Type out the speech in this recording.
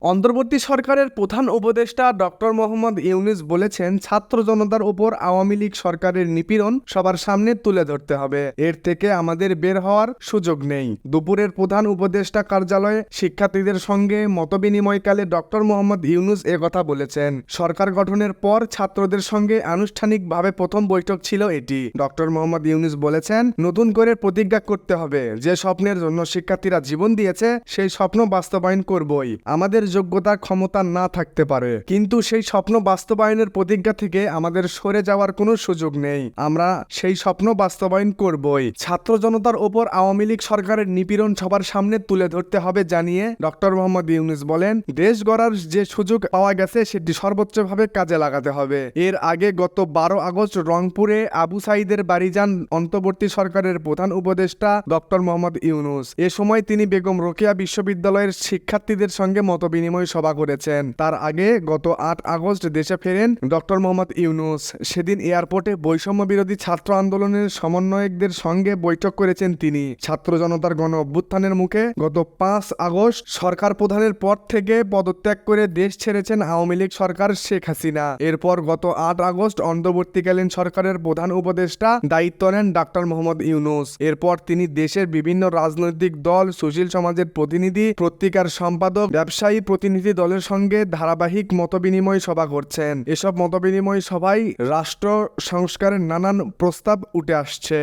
অন্তর্বর্তী সরকারের প্রধান উপদেষ্টা ডক্টর মোহাম্মদ ইউনূস বলেছেন, ছাত্র জনতার উপর আওয়ামী লীগ সরকারের নিপীড়ন সবার সামনে তুলে ধরতে হবে। এর থেকে আমাদের বের হওয়ার সুযোগ নেই। দুপুরের প্রধান উপদেষ্টা কার্যালয়ে শিক্ষার্থীদের সঙ্গে মতবিনিময়কালে ডক্টর মোহাম্মদ ইউনূস একথা বলেছেন। সরকার গঠনের পর ছাত্রদের সঙ্গে আনুষ্ঠানিকভাবে প্রথম বৈঠক ছিল এটি। ডক্টর মোহাম্মদ ইউনূস বলেছেন, নতুন করে প্রতিজ্ঞা করতে হবে, যে স্বপ্নের জন্য শিক্ষার্থীরা জীবন দিয়েছে সেই স্বপ্ন বাস্তবায়ন করবই। আমাদের যোগ্যতা ক্ষমতা না থাকতে পারে, কিন্তু সেই স্বপ্ন বাস্তবায়নের প্রতিজ্ঞা থেকে আমাদের সরে যাওয়ার কোনো সুযোগ নেই। আমরা সেই স্বপ্ন বাস্তবায়ন করবই। ছাত্র জনতার ওপর আওয়ামী লীগ সরকারের নিপীড়ন সবার সামনে তুলে ধরতে হবে জানিয়ে ডক্টর মোহাম্মদ ইউনূস বলেন, দেশ গড়ার যে সুযোগ পাওয়া গেছে সেটি সর্বোচ্চভাবে কাজে লাগাতে হবে। এর আগে গত 12 আগস্ট রংপুরে আবু সাঈদের বাড়ি যান অন্তর্বর্তী সরকারের প্রধান উপদেষ্টা ডক্টর মোহাম্মদ ইউনূস। এ সময় তিনি বেগম রোকেয়া বিশ্ববিদ্যালয়ের শিক্ষার্থীদের সঙ্গে মতবিনিময় সভা করেছেন। তার আগে গত 8 আগস্ট দেশে ফেরেন ডক্টর মোহাম্মদ ইউনূস। সেদিন এয়ারপোর্টে বৈষম্য বিরোধী ছাত্র আন্দোলনের সমন্বয়কদের সঙ্গে বৈঠক করেছেন তিনি। ছাত্র জনতার গণ অভ্যুত্থানের মুখে গত 5 আগস্ট সরকার প্রধানের পদ থেকে পদত্যাগ করে দেশ ছেড়েছেন আওয়ামী লীগ সরকার শেখ হাসিনা। এরপর গত 8 আগস্ট অন্তর্বর্তীকালীন সরকারের প্রধান উপদেষ্টা দায়িত্ব নেন ডক্টর মোহাম্মদ ইউনূস। এরপর তিনি দেশের বিভিন্ন রাজনৈতিক দল, সুশীল সমাজের প্রতিনিধি, পত্রিকার সম্পাদক, ব্যবসায়ী প্রতিনিধি দলের সঙ্গে ধারাবাহিক মতবিনিময় সভা করছেন। এসব মতবিনিময় সভায় রাষ্ট্র সংস্কারের নানান প্রস্তাব উঠে আসছে।